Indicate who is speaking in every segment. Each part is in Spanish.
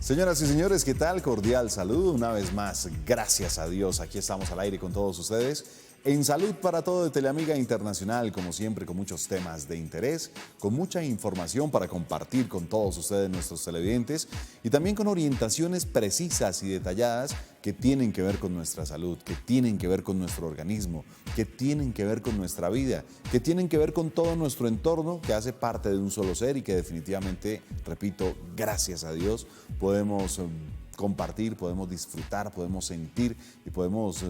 Speaker 1: Señoras y señores, ¿qué tal? Cordial saludo una vez más. Gracias a Dios, aquí estamos al aire con todos ustedes. En Salud para Todo de Teleamiga Internacional, como siempre, con muchos temas de interés, con mucha información para compartir con todos ustedes, nuestros televidentes, y también con orientaciones precisas y detalladas que tienen que ver con nuestra salud, que tienen que ver con nuestro organismo, que tienen que ver con nuestra vida, que tienen que ver con todo nuestro entorno, que hace parte de un solo ser y que definitivamente, repito, gracias a Dios, podemos compartir, podemos disfrutar, podemos sentir y podemos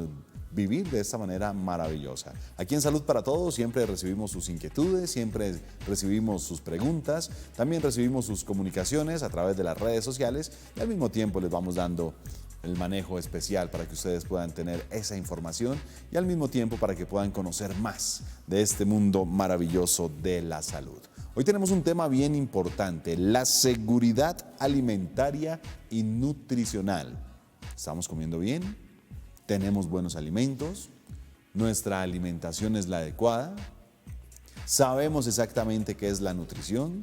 Speaker 1: vivir de esta manera maravillosa. Aquí en Salud para Todos siempre recibimos sus inquietudes, siempre recibimos sus preguntas, también recibimos sus comunicaciones a través de las redes sociales y al mismo tiempo les vamos dando el manejo especial para que ustedes puedan tener esa información y al mismo tiempo para que puedan conocer más de este mundo maravilloso de la salud. Hoy tenemos un tema bien importante, la seguridad alimentaria y nutricional. ¿Estamos comiendo bien? ¿Tenemos buenos alimentos? ¿Nuestra alimentación es la adecuada? ¿Sabemos exactamente qué es la nutrición?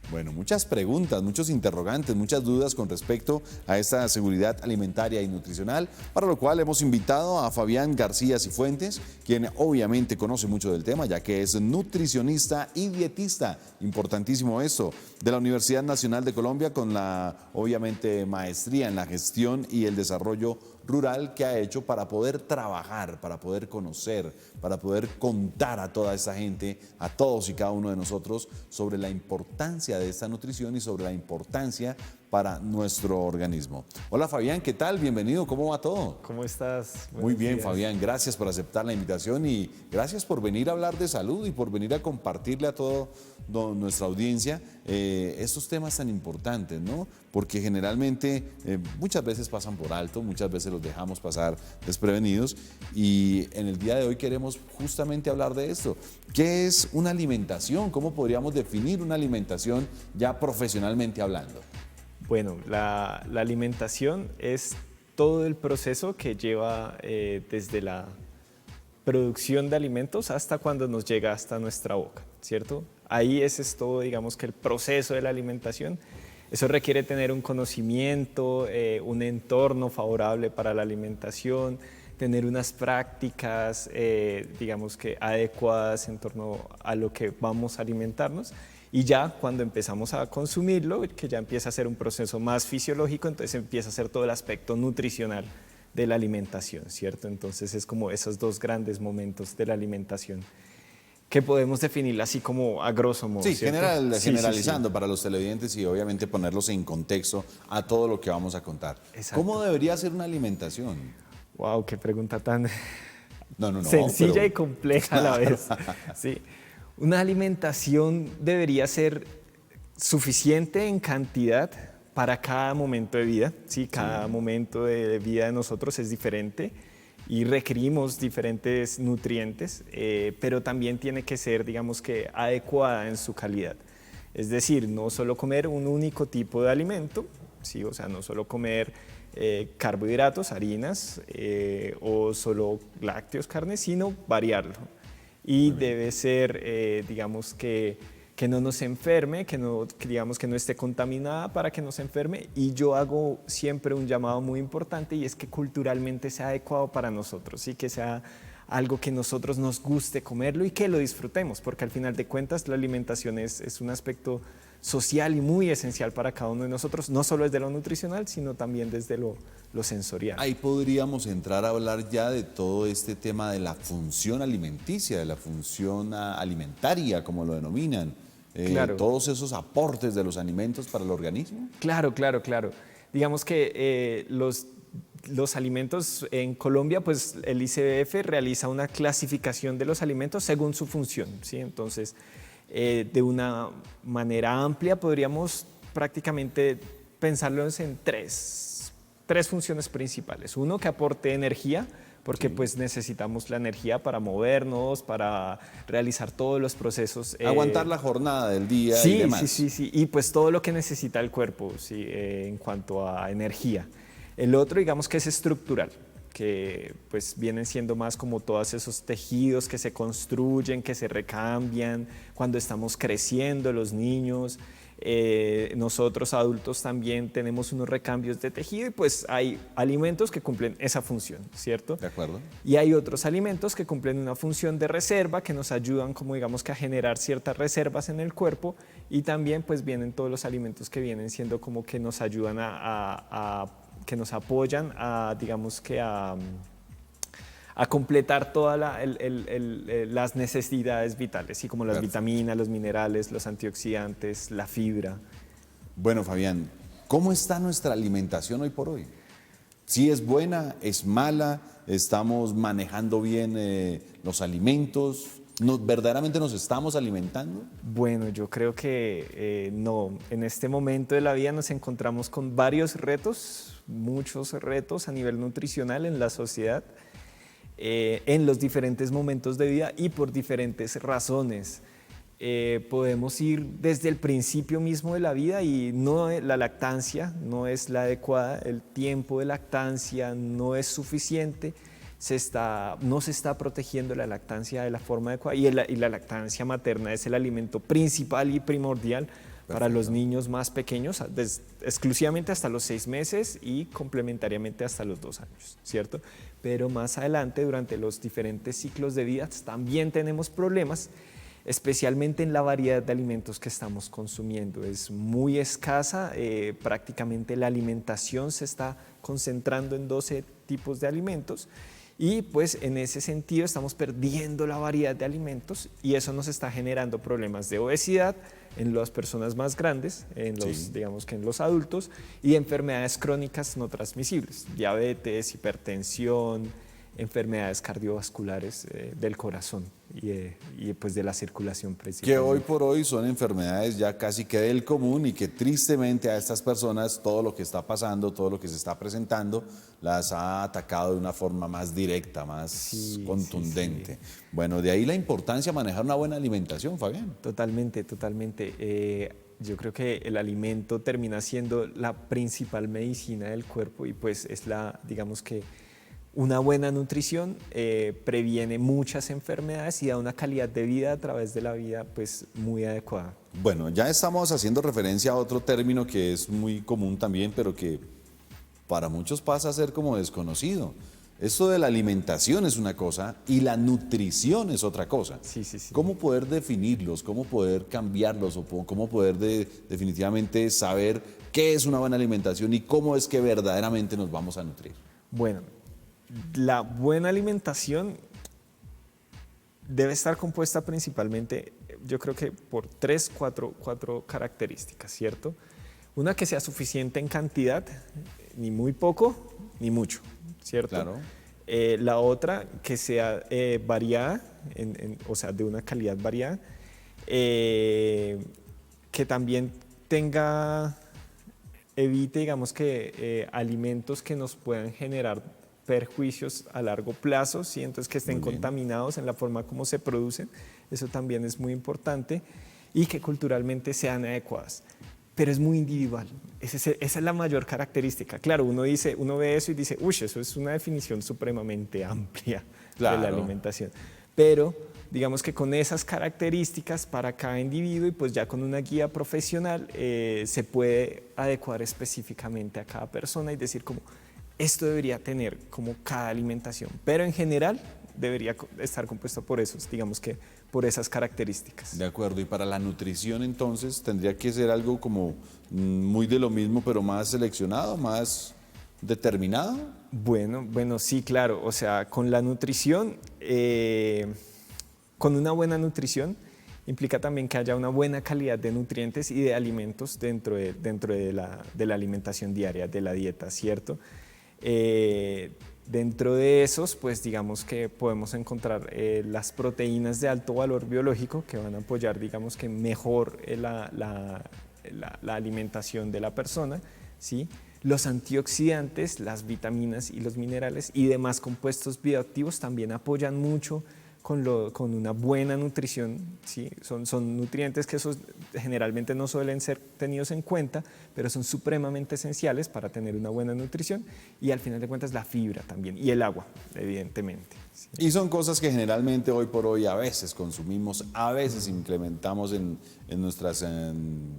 Speaker 1: Bueno, muchas preguntas, muchos interrogantes, muchas dudas con respecto a esta seguridad alimentaria y nutricional, para lo cual hemos invitado a Fabián García Cifuentes, quien obviamente conoce mucho del tema, ya que es nutricionista y dietista, importantísimo esto, de la Universidad Nacional de Colombia, con la, obviamente, maestría en la gestión y el desarrollo rural que ha hecho para poder trabajar, para poder conocer, para poder contar a toda esta gente, a todos y cada uno de nosotros, sobre la importancia de esta nutrición y sobre la importancia para nuestro organismo. Hola Fabián, ¿qué tal? Bienvenido, ¿cómo va todo?
Speaker 2: ¿Cómo estás?
Speaker 1: Muy bien, Fabián, gracias por aceptar la invitación y gracias por venir a hablar de salud y por venir a compartirle a toda nuestra audiencia estos temas tan importantes, ¿no? Porque generalmente muchas veces pasan por alto, muchas veces los dejamos pasar desprevenidos y en el día de hoy queremos justamente hablar de esto. ¿Qué es una alimentación? ¿Cómo podríamos definir una alimentación ya profesionalmente hablando?
Speaker 2: Bueno, la alimentación es todo el proceso que lleva desde la producción de alimentos hasta cuando nos llega hasta nuestra boca, ¿cierto? Ahí ese es todo, digamos que el proceso de la alimentación. Eso requiere tener un conocimiento, un entorno favorable para la alimentación, tener unas prácticas, digamos que adecuadas en torno a lo que vamos a alimentarnos. Y ya cuando empezamos a consumirlo, que ya empieza a ser un proceso más fisiológico, entonces empieza a ser todo el aspecto nutricional de la alimentación, ¿cierto? Entonces es como esos dos grandes momentos de la alimentación que podemos definir así como a grosso modo.
Speaker 1: Sí,
Speaker 2: ¿cierto?
Speaker 1: generalizando para los televidentes y obviamente ponerlos en contexto a todo lo que vamos a contar.
Speaker 2: Exacto.
Speaker 1: ¿Cómo debería ser una alimentación?
Speaker 2: Wow, qué pregunta tan
Speaker 1: No,
Speaker 2: sencilla
Speaker 1: pero
Speaker 2: y compleja a la vez. Sí. Una alimentación debería ser suficiente en cantidad para cada momento de vida. ¿Sí? Cada momento de vida de nosotros es diferente y requerimos diferentes nutrientes, pero también tiene que ser, digamos que, adecuada en su calidad. Es decir, no solo comer un único tipo de alimento, ¿sí? O sea, no solo comer carbohidratos, harinas o solo lácteos, carne, sino variarlo. Y debe ser, digamos que no nos enferme, que digamos que no esté contaminada para que nos enferme. Y yo hago siempre un llamado muy importante y es que culturalmente sea adecuado para nosotros, ¿sí? Que sea algo que nosotros nos guste comerlo y que lo disfrutemos, porque al final de cuentas la alimentación es un aspecto social y muy esencial para cada uno de nosotros, no solo desde lo nutricional, sino también desde lo sensorial.
Speaker 1: ahí podríamos entrar a hablar ya de todo este tema de la función alimenticia, de la función alimentaria, como lo denominan.
Speaker 2: Claro.
Speaker 1: Todos esos aportes de los alimentos para el organismo.
Speaker 2: Claro. Digamos que los alimentos en Colombia, pues el ICBF realiza una clasificación de los alimentos según su función, ¿sí? Entonces, de una manera amplia podríamos prácticamente pensarlos en tres funciones principales. Uno, que aporte energía, porque pues necesitamos la energía para movernos, para realizar todos los procesos.
Speaker 1: Aguantar la jornada del día
Speaker 2: Sí,
Speaker 1: y demás.
Speaker 2: sí, y pues todo lo que necesita el cuerpo, ¿sí? En cuanto a energía. El otro, digamos que es estructural, que pues vienen siendo más como todos esos tejidos que se construyen, que se recambian cuando estamos creciendo los niños, Nosotros adultos también tenemos unos recambios de tejido y pues hay alimentos que cumplen esa función, ¿cierto?
Speaker 1: De acuerdo.
Speaker 2: Y hay otros alimentos que cumplen una función de reserva, que nos ayudan como digamos que a generar ciertas reservas en el cuerpo, y también pues vienen todos los alimentos que vienen siendo como que nos ayudan que nos apoyan a digamos que a completar todas las necesidades vitales, ¿sí? Como las
Speaker 1: Perfecto.
Speaker 2: vitaminas, los minerales, los antioxidantes, la fibra.
Speaker 1: Bueno, Fabián, ¿cómo está nuestra alimentación hoy por hoy? ¿Sí es buena, es mala? ¿Estamos manejando bien los alimentos? ¿Verdaderamente nos estamos alimentando?
Speaker 2: Bueno, yo creo que no. En este momento de la vida nos encontramos con varios retos, muchos retos a nivel nutricional en la sociedad, en los diferentes momentos de vida y por diferentes razones. Podemos ir desde el principio mismo de la vida y la lactancia no es la adecuada, el tiempo de lactancia no es suficiente, no se está protegiendo la lactancia de la forma adecuada y la lactancia materna es el alimento principal y primordial para los niños más pequeños, exclusivamente hasta los 6 meses y complementariamente hasta los 2 años, ¿cierto? Pero más adelante, durante los diferentes ciclos de vida, también tenemos problemas, especialmente en la variedad de alimentos que estamos consumiendo. Es muy escasa, prácticamente la alimentación se está concentrando en 12 tipos de alimentos y pues en ese sentido estamos perdiendo la variedad de alimentos y eso nos está generando problemas de obesidad en las personas más grandes, digamos que en los adultos, y enfermedades crónicas no transmisibles, diabetes, hipertensión, enfermedades cardiovasculares del corazón y pues de la circulación principal.
Speaker 1: Que hoy por hoy son enfermedades ya casi que del común y que tristemente a estas personas todo lo que está pasando, todo lo que se está presentando, las ha atacado de una forma más directa, más contundente. Sí. Bueno, de ahí la importancia de manejar una buena alimentación, Fabián.
Speaker 2: Totalmente, totalmente. Yo creo que el alimento termina siendo la principal medicina del cuerpo y pues es digamos que una buena nutrición previene muchas enfermedades y da una calidad de vida a través de la vida pues muy adecuada.
Speaker 1: Bueno, ya estamos haciendo referencia a otro término que es muy común también, pero que para muchos pasa a ser como desconocido. Esto de la alimentación es una cosa y la nutrición es otra cosa.
Speaker 2: Sí, sí, sí.
Speaker 1: ¿Cómo poder definirlos? ¿Cómo poder cambiarlos? ¿O cómo poder definitivamente saber qué es una buena alimentación y cómo es que verdaderamente nos vamos a nutrir?
Speaker 2: Bueno, la buena alimentación debe estar compuesta principalmente, yo creo que por cuatro características, ¿cierto? Una, que sea suficiente en cantidad, ni muy poco, ni mucho, ¿cierto?
Speaker 1: Claro.
Speaker 2: La otra, que sea variada, o sea, de una calidad variada, que también evite, digamos que, alimentos que nos puedan generar perjuicios a largo plazo, ¿sí? Entonces que estén contaminados en la forma como se producen, eso también es muy importante, y que culturalmente sean adecuadas. Pero es muy individual, esa es la mayor característica. Claro, uno ve eso y dice, uy, eso es una definición supremamente amplia de la alimentación. Pero digamos que con esas características para cada individuo y pues ya con una guía profesional se puede adecuar específicamente a cada persona y decir como, esto debería tener como cada alimentación, pero en general debería estar compuesto por por esas características.
Speaker 1: De acuerdo, y para la nutrición entonces tendría que ser algo como muy de lo mismo, pero más seleccionado, más determinado.
Speaker 2: Bueno, sí, claro, o sea, con la nutrición, con una buena nutrición, implica también que haya una buena calidad de nutrientes y de alimentos dentro de la alimentación diaria, de la dieta, ¿cierto? Dentro de esos, pues digamos que podemos encontrar las proteínas de alto valor biológico que van a apoyar, digamos que mejor la alimentación de la persona, ¿sí? Los antioxidantes, las vitaminas y los minerales y demás compuestos bioactivos también apoyan mucho con una buena nutrición, ¿sí? Son nutrientes que esos generalmente no suelen ser tenidos en cuenta, pero son supremamente esenciales para tener una buena nutrición, y al final de cuentas la fibra también, y el agua, evidentemente. ¿Sí?
Speaker 1: Y son cosas que generalmente hoy por hoy a veces consumimos, a veces implementamos en nuestras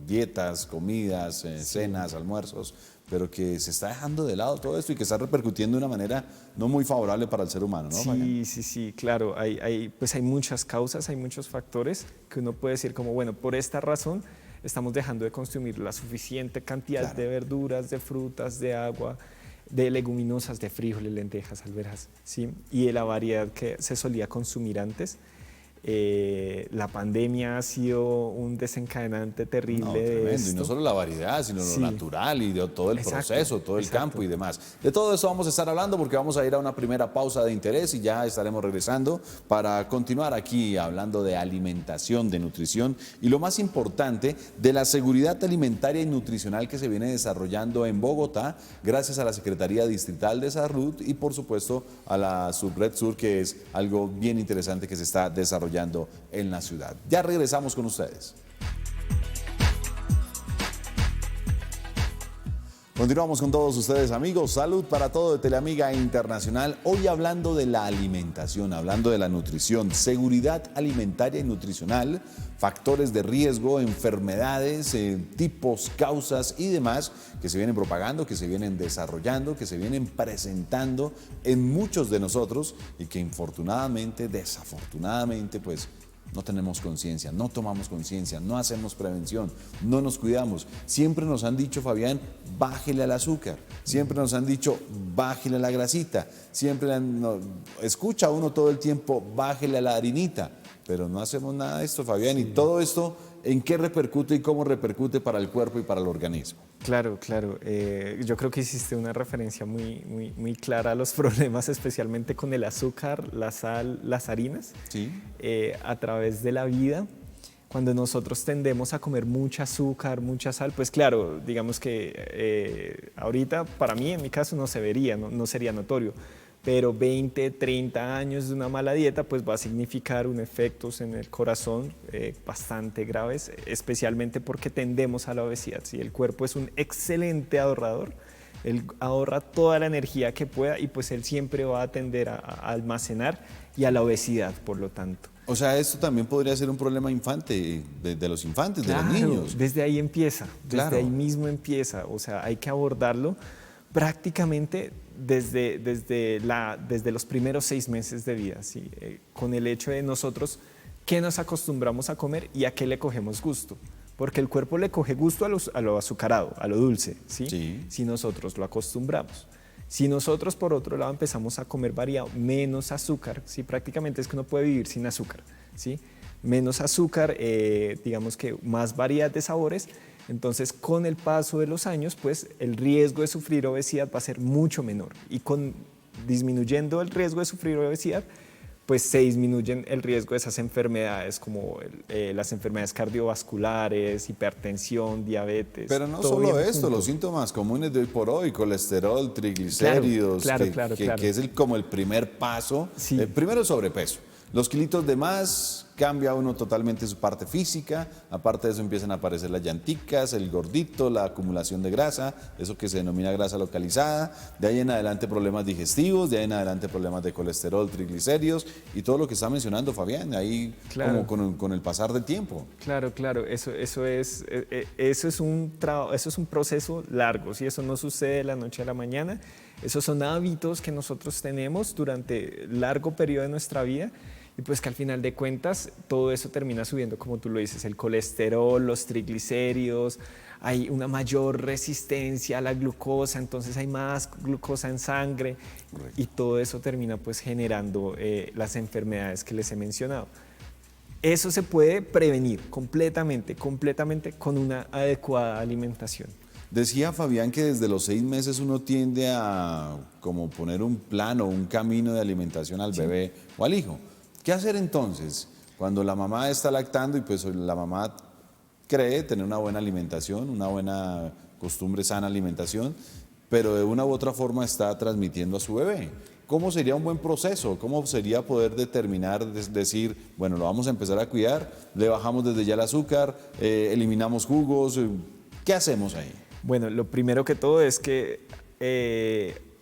Speaker 1: dietas, comidas, cenas, almuerzos, pero que se está dejando de lado todo esto y que está repercutiendo de una manera no muy favorable para el ser humano, ¿no, Fabián?
Speaker 2: Sí, claro. Pues hay muchas causas, hay muchos factores que uno puede decir como, bueno, por esta razón estamos dejando de consumir la suficiente cantidad de verduras, de frutas, de agua, de leguminosas, de frijoles, lentejas, alberjas, ¿sí? Y de la variedad que se solía consumir antes. La pandemia ha sido un desencadenante terrible de
Speaker 1: Tremendo.
Speaker 2: esto.
Speaker 1: Y no solo la variedad, sino lo natural y de todo el proceso, todo el campo y demás. De todo eso vamos a estar hablando porque vamos a ir a una primera pausa de interés y ya estaremos regresando para continuar aquí hablando de alimentación, de nutrición y lo más importante, de la seguridad alimentaria y nutricional que se viene desarrollando en Bogotá gracias a la Secretaría Distrital de Salud y por supuesto a la Subred Sur, que es algo bien interesante que se está desarrollando en la ciudad. Ya regresamos con ustedes. Continuamos con todos ustedes, amigos. Salud para todo de Teleamiga Internacional. Hoy hablando de la alimentación, hablando de la nutrición, seguridad alimentaria y nutricional, factores de riesgo, enfermedades, tipos, causas y demás que se vienen propagando, que se vienen desarrollando, que se vienen presentando en muchos de nosotros y que infortunadamente, desafortunadamente, pues no tenemos conciencia, no tomamos conciencia, no hacemos prevención, no nos cuidamos. Siempre nos han dicho, Fabián, bájele al azúcar. Siempre nos han dicho, bájele a la grasita. Escucha uno todo el tiempo, bájele a la harinita. Pero no hacemos nada de esto, Fabián. Sí. Y todo esto, ¿en qué repercute y cómo repercute para el cuerpo y para el organismo?
Speaker 2: Claro. Yo creo que hiciste una referencia muy clara a los problemas, especialmente con el azúcar, la sal, las harinas.
Speaker 1: Sí.
Speaker 2: A través de la vida, cuando nosotros tendemos a comer mucha azúcar, mucha sal, pues claro, digamos que ahorita, para mí, en mi caso, no se vería, no sería notorio. Pero 20, 30 años de una mala dieta pues va a significar un efectos en el corazón bastante graves, especialmente porque tendemos a la obesidad. ¿Sí? El cuerpo es un excelente ahorrador, él ahorra toda la energía que pueda y pues él siempre va a tender a almacenar y a la obesidad, por lo tanto.
Speaker 1: O sea, esto también podría ser un problema infante, de los infantes,
Speaker 2: Claro,
Speaker 1: de los niños.
Speaker 2: Desde ahí empieza,
Speaker 1: Claro.
Speaker 2: desde ahí mismo empieza, o sea, hay que abordarlo prácticamente desde los primeros 6 meses de vida, ¿sí? Con el hecho de nosotros qué nos acostumbramos a comer y a qué le cogemos gusto. Porque el cuerpo le coge gusto a lo azucarado, a lo dulce, ¿sí?
Speaker 1: Sí.
Speaker 2: Si nosotros lo acostumbramos. Si nosotros, por otro lado, empezamos a comer variado, menos azúcar, ¿sí? Prácticamente es que uno puede vivir sin azúcar, ¿sí? Menos azúcar, digamos que más variedad de sabores. Entonces, con el paso de los años, pues el riesgo de sufrir obesidad va a ser mucho menor. Y disminuyendo el riesgo de sufrir obesidad, pues se disminuyen el riesgo de esas enfermedades como las enfermedades cardiovasculares, hipertensión, diabetes.
Speaker 1: Pero no solo esto, los síntomas comunes de hoy por hoy, colesterol, triglicéridos,
Speaker 2: claro.
Speaker 1: que es como el primer paso.
Speaker 2: Sí.
Speaker 1: Primero el sobrepeso. Los kilitos de más, cambia uno totalmente su parte física, aparte de eso empiezan a aparecer las llanticas, el gordito, la acumulación de grasa, eso que se denomina grasa localizada, de ahí en adelante problemas digestivos, de ahí en adelante problemas de colesterol, triglicéridos y todo lo que está mencionando Fabián, ahí
Speaker 2: claro.
Speaker 1: como con el pasar del tiempo.
Speaker 2: Claro, eso es un proceso largo, ¿sí? Eso no sucede de la noche a la mañana, esos son hábitos que nosotros tenemos durante largo periodo de nuestra vida. Y pues que al final de cuentas todo eso termina subiendo, como tú lo dices, el colesterol, los triglicéridos, hay una mayor resistencia a la glucosa, entonces hay más glucosa en sangre. Correcto. Y todo eso termina pues generando las enfermedades que les he mencionado. Eso se puede prevenir completamente con una adecuada alimentación.
Speaker 1: Decía Fabián que desde los 6 meses uno tiende a como poner un plan o un camino de alimentación al bebé o al hijo. ¿Qué hacer entonces cuando la mamá está lactando y pues la mamá cree tener una buena alimentación, una buena costumbre, sana alimentación, pero de una u otra forma está transmitiendo a su bebé? ¿cómo sería un buen proceso? ¿Cómo sería poder determinar, decir, bueno, lo vamos a empezar a cuidar, le bajamos desde ya el azúcar, eliminamos jugos? ¿Qué hacemos ahí?
Speaker 2: Bueno, lo primero que todo es que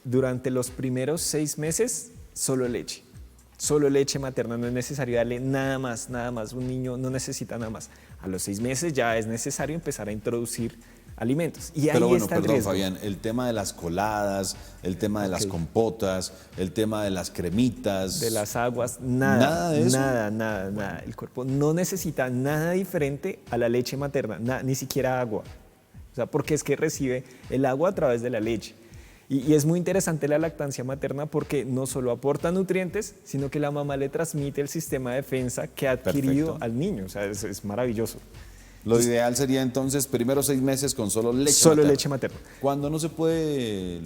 Speaker 2: durante los primeros 6 meses, solo leche materna, no es necesario darle nada más, nada más. Un niño no necesita nada más. A los 6 meses ya es necesario empezar a introducir alimentos. Y
Speaker 1: Pero
Speaker 2: ahí
Speaker 1: bueno,
Speaker 2: está el
Speaker 1: perdón,
Speaker 2: riesgo.
Speaker 1: Fabián, el tema de las coladas, el tema de las compotas, el tema de las cremitas.
Speaker 2: De las aguas, nada.
Speaker 1: ¿Nada de eso?
Speaker 2: Nada. El cuerpo no necesita nada diferente a la leche materna, ni siquiera agua. O sea, porque es que recibe el agua a través de la leche. Y es muy interesante la lactancia materna porque no solo aporta nutrientes, sino que la mamá le transmite el sistema de defensa que ha adquirido al niño. O sea, es maravilloso.
Speaker 1: Lo ideal sería entonces, primeros 6 meses con solo leche
Speaker 2: Solo
Speaker 1: materna.
Speaker 2: leche materna.
Speaker 1: Cuando no se puede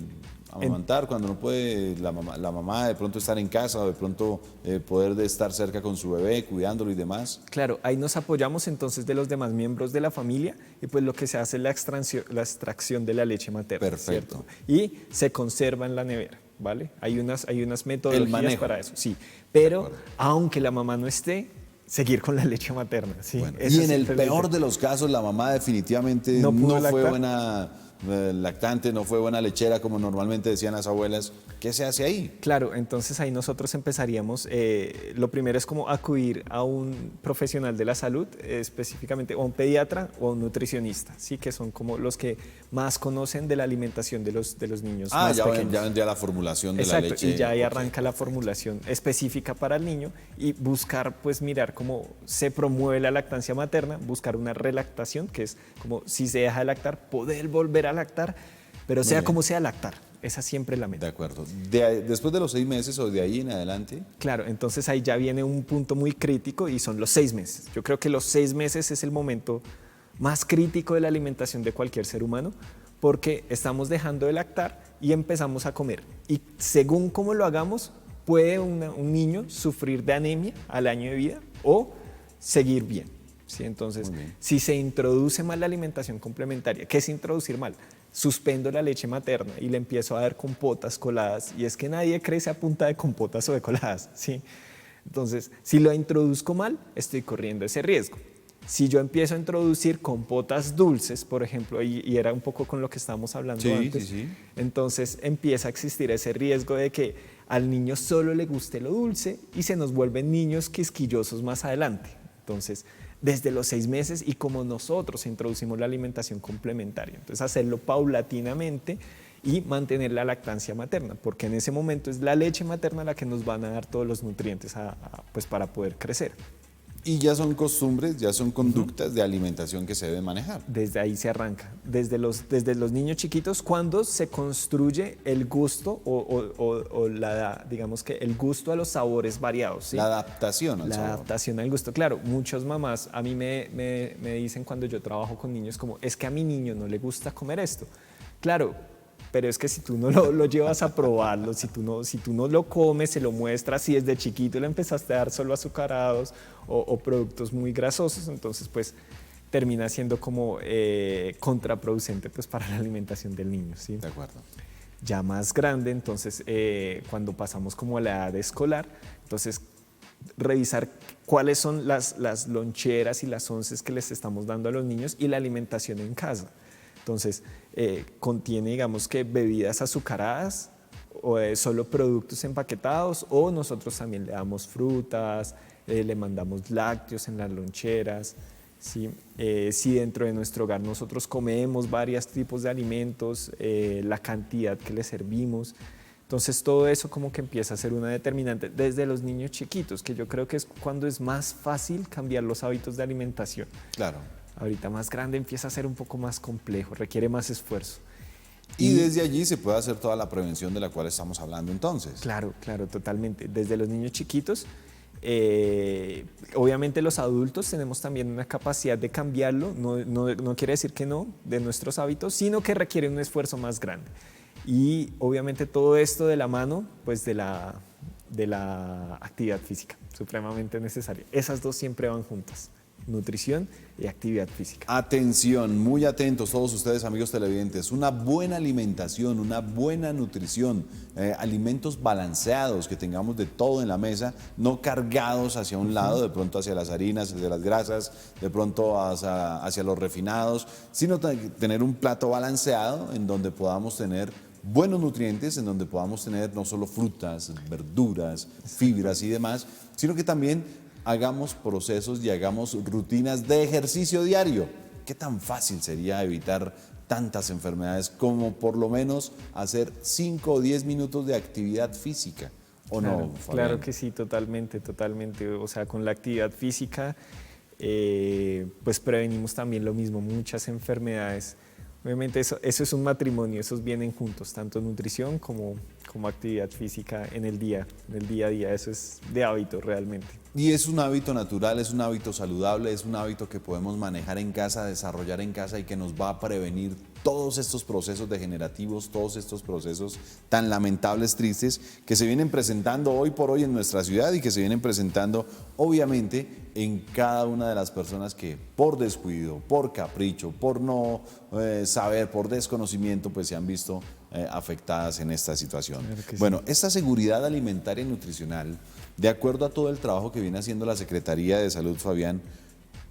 Speaker 1: amamantar, cuando no puede la mamá de pronto estar en casa o de pronto poder de estar cerca con su bebé, cuidándolo y demás.
Speaker 2: Claro, ahí nos apoyamos entonces de los demás miembros de la familia y pues lo que se hace es la extracción de la leche materna.
Speaker 1: Perfecto.
Speaker 2: ¿Cierto? Y se conserva en la nevera, ¿vale? Hay unas metodologías para eso, sí. Pero aunque la mamá no esté, seguir con la leche materna, ¿sí?
Speaker 1: Bueno,
Speaker 2: Esa
Speaker 1: y en el
Speaker 2: siempre es la
Speaker 1: peor
Speaker 2: idea.
Speaker 1: de los casos, la mamá definitivamente
Speaker 2: No pudo
Speaker 1: no fue
Speaker 2: lactar.
Speaker 1: buena lactante, no fue buena lechera, como normalmente decían las abuelas. ¿Qué se hace ahí?
Speaker 2: Claro, entonces ahí nosotros empezaríamos, lo primero es como acudir a un profesional de la salud, específicamente, o un pediatra o un nutricionista, ¿sí? Que son como los que más conocen de la alimentación de los niños más pequeños.
Speaker 1: Ya vendría la formulación de
Speaker 2: Exacto,
Speaker 1: la leche.
Speaker 2: y ya ahí
Speaker 1: Ok.
Speaker 2: arranca la formulación específica para el niño y buscar, pues mirar cómo se promueve la lactancia materna, buscar una relactación, que es como si se deja de lactar, poder volver a lactar, pero sea
Speaker 1: bien.
Speaker 2: como sea lactar. Esa siempre es la
Speaker 1: De
Speaker 2: meta.
Speaker 1: acuerdo. Después de los 6 meses o de ahí en adelante.
Speaker 2: Claro, entonces ahí ya viene un punto muy crítico y son los 6 meses. Yo creo que los 6 meses es el momento más crítico de la alimentación de cualquier ser humano porque estamos dejando de lactar y empezamos a comer. Y según cómo lo hagamos, puede un niño sufrir de anemia al año de vida o seguir bien. ¿Sí? Entonces, si se introduce mal la alimentación complementaria, ¿qué es introducir mal? Suspendo la leche materna y le empiezo a dar compotas, coladas, y es que nadie crece a punta de compotas o de coladas, ¿sí? Entonces, si lo introduzco mal, estoy corriendo ese riesgo. Si yo empiezo a introducir compotas dulces, por ejemplo, y era un poco con lo que estábamos hablando antes, entonces empieza a existir ese riesgo de que al niño solo le guste lo dulce y se nos vuelven niños quisquillosos más adelante. Entonces, desde los 6 meses y como nosotros introducimos la alimentación complementaria. Entonces, hacerlo paulatinamente y mantener la lactancia materna, porque en ese momento es la leche materna la que nos van a dar todos los nutrientes pues para poder crecer.
Speaker 1: Y ya son costumbres, ya son conductas de alimentación que se deben manejar.
Speaker 2: Desde ahí se arranca, desde los niños chiquitos, cuando se construye el gusto digamos que el gusto a los sabores variados. ¿Sí?
Speaker 1: La adaptación al sabor.
Speaker 2: La adaptación al gusto. Claro, muchas mamás a mí me dicen cuando yo trabajo con niños como, es que a mi niño no le gusta comer esto. Claro, pero es que si tú no lo llevas a probarlo, si tú no lo comes, se lo muestras, si desde chiquito le empezaste a dar solo azucarados o productos muy grasosos, entonces pues termina siendo como contraproducente pues para la alimentación del niño. ¿Sí?
Speaker 1: De acuerdo.
Speaker 2: Ya más grande, entonces cuando pasamos como a la edad escolar, entonces revisar cuáles son las loncheras y las onces que les estamos dando a los niños y la alimentación en casa. Entonces, contiene, digamos que bebidas azucaradas o solo productos empaquetados o nosotros también le damos frutas, le mandamos lácteos en las loncheras. ¿Sí? Si dentro de nuestro hogar nosotros comemos varios tipos de alimentos, la cantidad que le servimos. Entonces todo eso como que empieza a ser una determinante desde los niños chiquitos, que yo creo que es cuando es más fácil cambiar los hábitos de alimentación.
Speaker 1: Claro.
Speaker 2: Ahorita más grande empieza a ser un poco más complejo, requiere más esfuerzo.
Speaker 1: Y desde allí se puede hacer toda la prevención de la cual estamos hablando entonces.
Speaker 2: Claro, totalmente. Desde los niños chiquitos, obviamente los adultos tenemos también una capacidad de cambiarlo, no quiere decir que no, de nuestros hábitos, sino que requiere un esfuerzo más grande. Y obviamente todo esto de la mano, pues de la actividad física, supremamente necesaria. Esas dos siempre van juntas. nutrición y actividad física.
Speaker 1: Atención, muy atentos todos ustedes, amigos televidentes. Una buena alimentación, una buena nutrición, alimentos balanceados, que tengamos de todo en la mesa, no cargados hacia un lado, de pronto hacia las harinas, hacia las grasas, de pronto hacia los refinados, sino tener un plato balanceado en donde podamos tener buenos nutrientes, en donde podamos tener no solo frutas, verduras, fibras y demás, sino que también hagamos procesos y hagamos rutinas de ejercicio diario. ¿Qué tan fácil sería evitar tantas enfermedades como por lo menos hacer 5 o 10 minutos de actividad física? ¿O
Speaker 2: claro,
Speaker 1: no, Fabián?
Speaker 2: Claro que sí, totalmente, totalmente. O sea, con la actividad física, pues prevenimos también lo mismo, muchas enfermedades. Obviamente eso es un matrimonio, esos vienen juntos, tanto nutrición como actividad física en el día a día, eso es de hábito realmente.
Speaker 1: Y es un hábito natural, es un hábito saludable, es un hábito que podemos manejar en casa, desarrollar en casa y que nos va a prevenir todos estos procesos degenerativos, todos estos procesos tan lamentables, tristes, que se vienen presentando hoy por hoy en nuestra ciudad y que se vienen presentando obviamente en cada una de las personas que por descuido, por capricho, por no saber, por desconocimiento, pues se han visto afectadas en esta situación.
Speaker 2: Claro que sí.
Speaker 1: Bueno, esta seguridad alimentaria y nutricional, de acuerdo a todo el trabajo que viene haciendo la Secretaría de Salud, Fabián,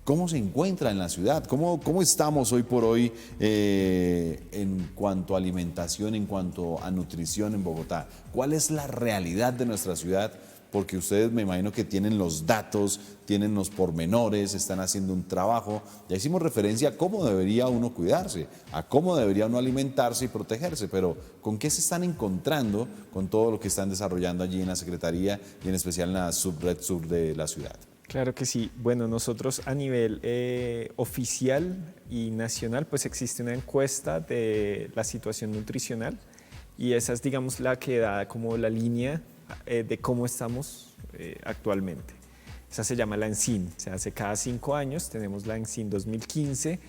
Speaker 1: ¿cómo se encuentra en la ciudad? ¿Cómo estamos hoy por hoy en cuanto a alimentación, en cuanto a nutrición en Bogotá? ¿Cuál es la realidad de nuestra ciudad? Porque ustedes me imagino que tienen los datos, tienen los pormenores, están haciendo un trabajo. Ya hicimos referencia a cómo debería uno cuidarse, a cómo debería uno alimentarse y protegerse, pero ¿con qué se están encontrando con todo lo que están desarrollando allí en la Secretaría y en especial en la subred sur de la ciudad?
Speaker 2: Claro que sí. Bueno, nosotros a nivel oficial y nacional, pues existe una encuesta de la situación nutricional y esa es, digamos, la que da como la línea de cómo estamos actualmente. Esa se llama la ENSIN, se hace cada 5 años, tenemos la ENSIN 2015,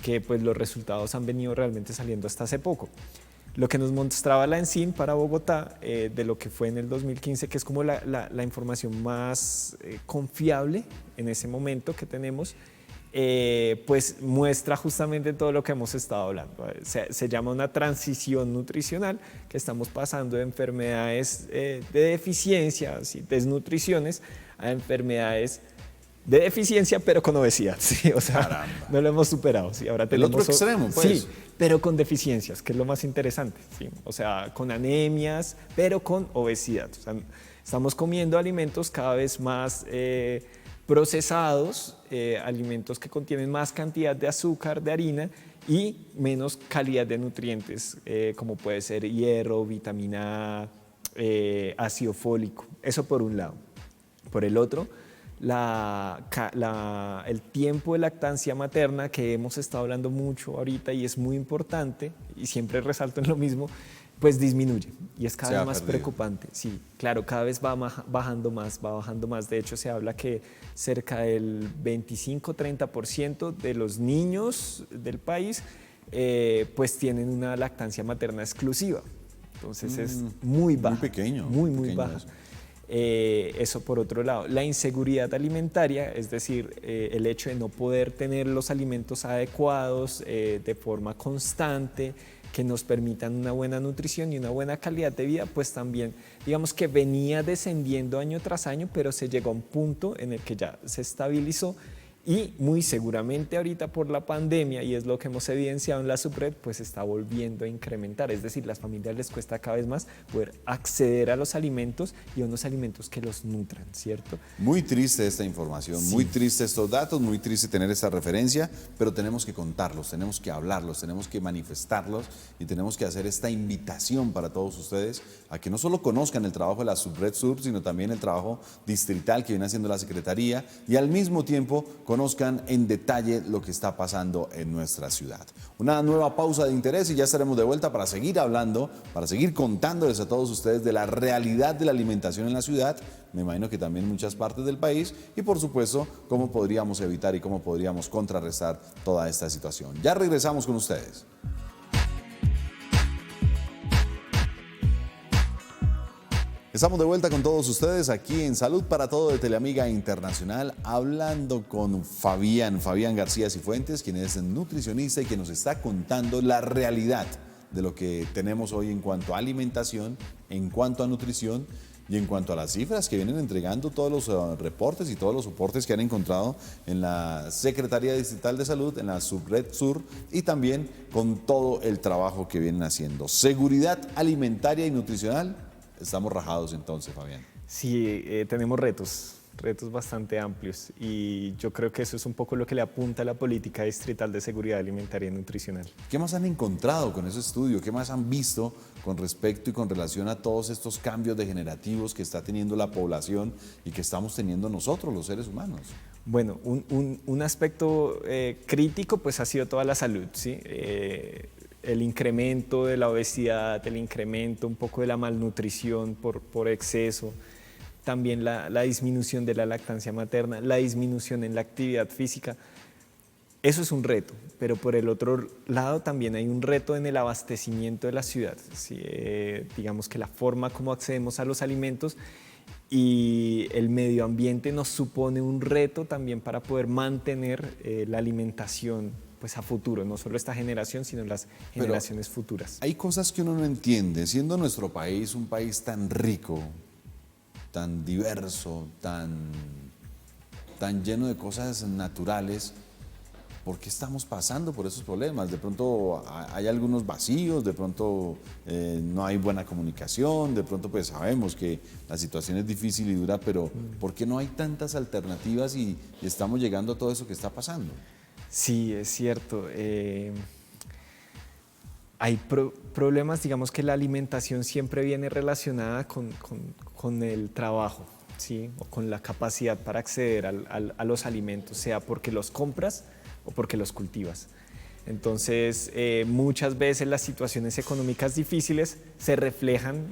Speaker 2: que pues los resultados han venido realmente saliendo hasta hace poco. Lo que nos mostraba la ENSIN para Bogotá, de lo que fue en el 2015, que es como la información más confiable en ese momento que tenemos, pues muestra justamente todo lo que hemos estado hablando. Se llama una transición nutricional, que estamos pasando de enfermedades de deficiencias y desnutriciones a enfermedades de deficiencia, pero con obesidad, ¿sí? O sea, caramba, no lo hemos superado. ¿Sí? Ahora tenemos
Speaker 1: el otro extremo, pues.
Speaker 2: Sí, pero con deficiencias, que es lo más interesante, ¿sí? O sea, con anemias, pero con obesidad. O sea, estamos comiendo alimentos cada vez más procesados, alimentos que contienen más cantidad de azúcar, de harina y menos calidad de nutrientes, como puede ser hierro, vitamina A, ácido fólico. Eso por un lado. Por el otro, el tiempo de lactancia materna, que hemos estado hablando mucho ahorita y es muy importante, y siempre resalto en lo mismo, pues disminuye y es cada vez más preocupante. Sí, claro, cada vez va bajando más, va bajando más. De hecho, se habla que cerca del 25-30% de los niños del país pues tienen una lactancia materna exclusiva. Entonces es muy baja.
Speaker 1: Muy pequeño.
Speaker 2: Muy baja. Eso por otro lado. La inseguridad alimentaria, es decir, el hecho de no poder tener los alimentos adecuados de forma constante, que nos permitan una buena nutrición y una buena calidad de vida, pues también digamos que venía descendiendo año tras año, pero se llegó a un punto en el que ya se estabilizó y muy seguramente ahorita por la pandemia, y es lo que hemos evidenciado en la subred, pues está volviendo a incrementar. Es decir, las familias les cuesta cada vez más poder acceder a los alimentos y a unos alimentos que los nutran, ¿cierto?
Speaker 1: Muy triste esta información, sí. Muy triste estos datos, muy triste tener esta referencia, pero tenemos que contarlos, tenemos que hablarlos, tenemos que manifestarlos y tenemos que hacer esta invitación para todos ustedes a que no solo conozcan el trabajo de la subred sur, sino también el trabajo distrital que viene haciendo la Secretaría y al mismo tiempo conozcan en detalle lo que está pasando en nuestra ciudad. Una nueva pausa de interés y ya estaremos de vuelta para seguir hablando, para seguir contándoles a todos ustedes de la realidad de la alimentación en la ciudad, me imagino que también en muchas partes del país, y por supuesto, cómo podríamos evitar y cómo podríamos contrarrestar toda esta situación. Ya regresamos con ustedes. Estamos de vuelta con todos ustedes aquí en Salud para Todo de Teleamiga Internacional, hablando con Fabián García Cifuentes, quien es nutricionista y quien nos está contando la realidad de lo que tenemos hoy en cuanto a alimentación, en cuanto a nutrición y en cuanto a las cifras que vienen entregando todos los reportes y todos los soportes que han encontrado en la Secretaría Distrital de Salud, en la Subred Sur, y también con todo el trabajo que vienen haciendo. Seguridad alimentaria y nutricional. Estamos rajados entonces, Fabián.
Speaker 2: Sí, tenemos retos bastante amplios y yo creo que eso es un poco lo que le apunta a la política distrital de seguridad alimentaria y nutricional.
Speaker 1: ¿Qué más han encontrado con ese estudio? ¿Qué más han visto con respecto y con relación a todos estos cambios degenerativos que está teniendo la población y que estamos teniendo nosotros, los seres humanos?
Speaker 2: Bueno, un aspecto crítico pues ha sido toda la salud, ¿sí? El incremento de la obesidad, el incremento un poco de la malnutrición por exceso, también la disminución de la lactancia materna, la disminución en la actividad física. Eso es un reto, pero por el otro lado también hay un reto en el abastecimiento de la ciudad. ¿Sí? Digamos que la forma como accedemos a los alimentos y el medio ambiente nos supone un reto también para poder mantener la alimentación pues a futuro, no solo esta generación, sino las generaciones futuras.
Speaker 1: Hay cosas que uno no entiende, siendo nuestro país un país tan rico, tan diverso, tan lleno de cosas naturales, ¿por qué estamos pasando por esos problemas? De pronto hay algunos vacíos, de pronto no hay buena comunicación, de pronto pues sabemos que la situación es difícil y dura, pero ¿por qué no hay tantas alternativas y estamos llegando a todo eso que está pasando?
Speaker 2: Sí, es cierto. Hay problemas, digamos que la alimentación siempre viene relacionada con el trabajo, ¿sí? O con la capacidad para acceder a los alimentos, sea porque los compras o porque los cultivas. Entonces, muchas veces las situaciones económicas difíciles se reflejan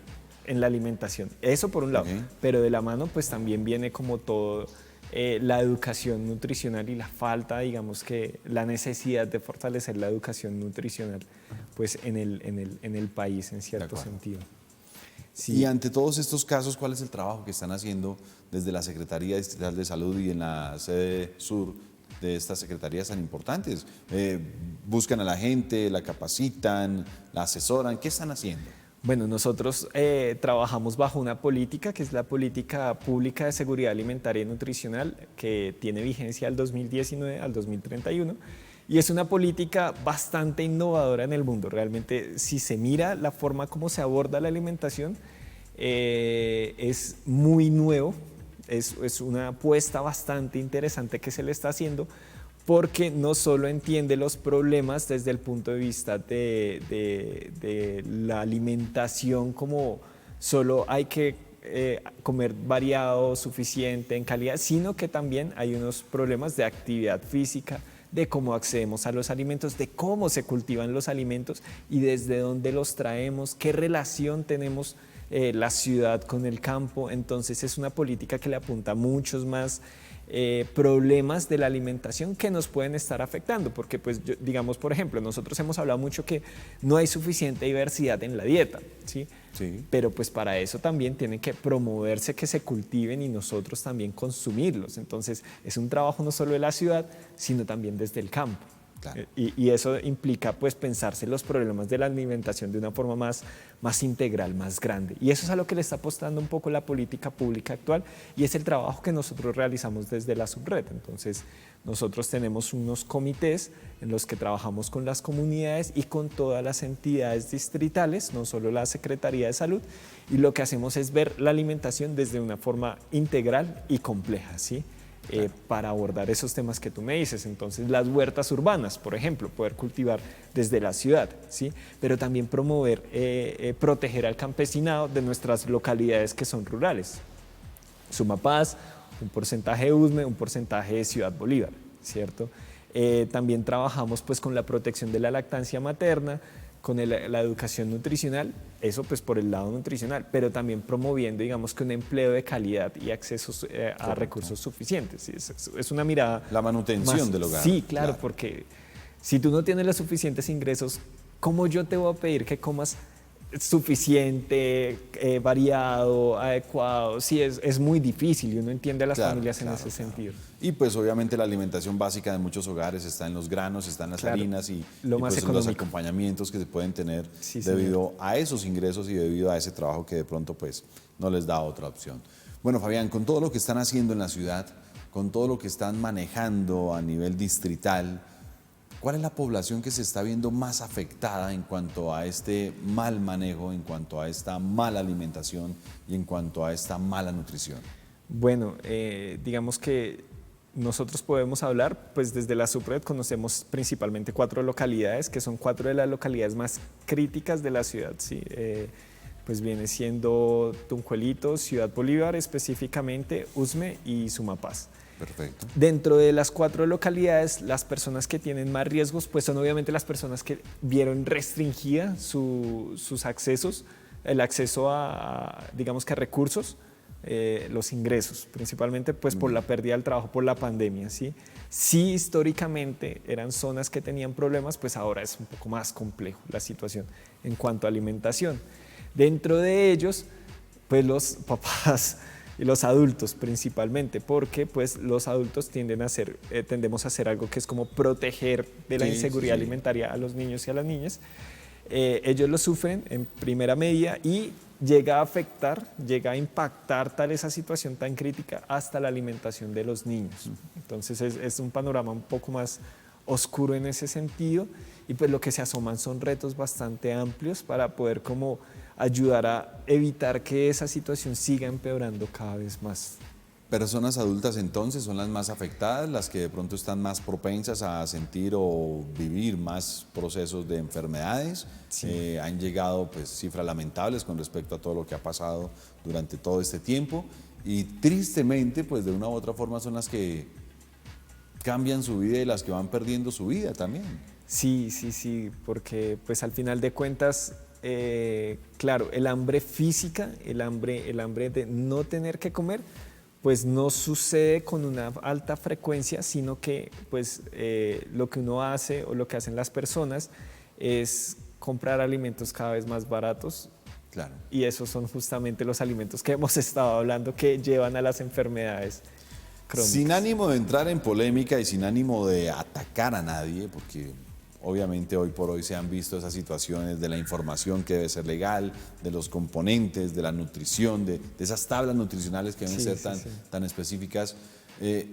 Speaker 2: en la alimentación. Eso por un lado, pero de la mano pues también viene como todo la educación nutricional y la falta, digamos que la necesidad de fortalecer la educación nutricional pues en el país en cierto sentido.
Speaker 1: Sí. Y ante todos estos casos, ¿cuál es el trabajo que están haciendo desde la Secretaría Distrital de Salud y en la sede sur de estas secretarías tan importantes? ¿Buscan a la gente, la capacitan, la asesoran? ¿Qué están haciendo?
Speaker 2: Bueno, nosotros trabajamos bajo una política que es la Política Pública de Seguridad Alimentaria y Nutricional, que tiene vigencia del 2019 al 2031, y es una política bastante innovadora en el mundo. Realmente, si se mira la forma como se aborda la alimentación, es muy nuevo, es una apuesta bastante interesante que se le está haciendo, porque no solo entiende los problemas desde el punto de vista de la alimentación, como solo hay que comer variado, suficiente, en calidad, sino que también hay unos problemas de actividad física, de cómo accedemos a los alimentos, de cómo se cultivan los alimentos y desde dónde los traemos, qué relación tenemos la ciudad con el campo. Entonces es una política que le apunta a muchos más problemas de la alimentación que nos pueden estar afectando, porque pues digamos, por ejemplo, nosotros hemos hablado mucho que no hay suficiente diversidad en la dieta, ¿sí? Sí. Pero pues para eso también tienen que promoverse que se cultiven y nosotros también consumirlos. Entonces es un trabajo no solo de la ciudad, sino también desde el campo. Claro. Y eso implica pues pensarse los problemas de la alimentación de una forma más integral, más grande. Y eso es a lo que le está apostando un poco la política pública actual y es el trabajo que nosotros realizamos desde la subred. Entonces nosotros tenemos unos comités en los que trabajamos con las comunidades y con todas las entidades distritales, no solo la Secretaría de Salud, y lo que hacemos es ver la alimentación desde una forma integral y compleja, ¿sí? Claro. Para abordar esos temas que tú me dices. Entonces, las huertas urbanas, por ejemplo, poder cultivar desde la ciudad, ¿sí? Pero también promover, proteger al campesinado de nuestras localidades que son rurales. Sumapaz, un porcentaje de Usme, un porcentaje de Ciudad Bolívar, ¿cierto? También trabajamos pues, con la protección de la lactancia materna, con la educación nutricional, eso pues por el lado nutricional, pero también promoviendo, digamos, que un empleo de calidad y acceso a recursos suficientes. Es una mirada...
Speaker 1: La manutención del hogar.
Speaker 2: Sí, claro, porque si tú no tienes los suficientes ingresos, ¿cómo yo te voy a pedir que comas suficiente, variado, adecuado. Sí, es muy difícil y uno entiende a las
Speaker 1: Claro,
Speaker 2: familias en
Speaker 1: claro,
Speaker 2: ese
Speaker 1: claro.
Speaker 2: sentido.
Speaker 1: Y pues obviamente la alimentación básica de muchos hogares está en los granos, está en las
Speaker 2: Claro,
Speaker 1: harinas
Speaker 2: lo
Speaker 1: y
Speaker 2: más
Speaker 1: pues en los
Speaker 2: económico.
Speaker 1: acompañamientos que se pueden tener
Speaker 2: Sí,
Speaker 1: debido a esos ingresos y debido a ese trabajo que de pronto pues no les da otra opción. Bueno, Fabián, con todo lo que están haciendo en la ciudad, con todo lo que están manejando a nivel distrital, ¿cuál es la población que se está viendo más afectada en cuanto a este mal manejo, en cuanto a esta mala alimentación y en cuanto a esta mala nutrición?
Speaker 2: Bueno, digamos que nosotros podemos hablar, pues desde la Supred conocemos principalmente 4 localidades, que son 4 de las localidades más críticas de la ciudad, ¿sí? Pues viene siendo Tunjuelito, Ciudad Bolívar específicamente, Usme y Sumapaz.
Speaker 1: Perfecto.
Speaker 2: Dentro de las 4 localidades, las personas que tienen más riesgos, pues son obviamente las personas que vieron restringida sus accesos, el acceso digamos que a recursos, los ingresos, principalmente pues por la pérdida del trabajo, por la pandemia, ¿sí? Sí, históricamente eran zonas que tenían problemas, pues ahora es un poco más complejo la situación en cuanto a alimentación. Dentro de ellos, pues los papás y los adultos principalmente, porque pues los adultos tendemos a hacer algo que es como proteger de la inseguridad alimentaria a los niños y a las niñas. Ellos lo sufren en primera medida y llega a afectar, llega a impactar tal esa situación tan crítica hasta la alimentación de los niños. Entonces es un panorama un poco más oscuro en ese sentido y pues lo que se asoman son retos bastante amplios para poder como ayudar a evitar que esa situación siga empeorando cada vez más.
Speaker 1: Personas adultas entonces son las más afectadas, las que de pronto están más propensas a sentir o vivir más procesos de enfermedades.
Speaker 2: Sí.
Speaker 1: Han llegado pues cifras lamentables con respecto a todo lo que ha pasado durante todo este tiempo y tristemente pues de una u otra forma son las que cambian su vida y las que van perdiendo su vida también.
Speaker 2: Sí, porque pues al final de cuentas, claro, el hambre física, el hambre de no tener que comer, pues no sucede con una alta frecuencia, sino que pues lo que uno hace o lo que hacen las personas es comprar alimentos cada vez más baratos.
Speaker 1: Claro.
Speaker 2: Y esos son justamente los alimentos que hemos estado hablando que llevan a las enfermedades crónicas.
Speaker 1: Sin ánimo de entrar en polémica y sin ánimo de atacar a nadie, porque obviamente hoy por hoy se han visto esas situaciones de la información que debe ser legal, de los componentes, de la nutrición, de esas tablas nutricionales que deben ser tan específicas.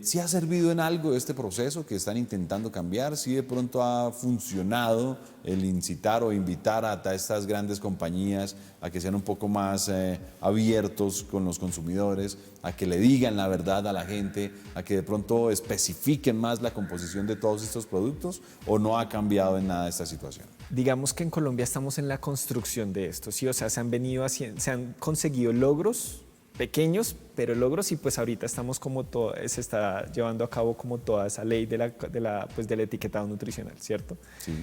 Speaker 1: ¿Sí ha servido en algo este proceso que están intentando cambiar? ¿Sí de pronto ha funcionado el incitar o invitar a estas grandes compañías a que sean un poco más abiertos con los consumidores, a que le digan la verdad a la gente, a que de pronto especifiquen más la composición de todos estos productos, o no ha cambiado en nada esta situación?
Speaker 2: Digamos que en Colombia estamos en la construcción de esto, ¿sí? O sea, se han conseguido logros pequeños, pero logros, y pues ahorita estamos se está llevando a cabo como toda esa ley del etiquetado nutricional, ¿cierto?
Speaker 1: Sí.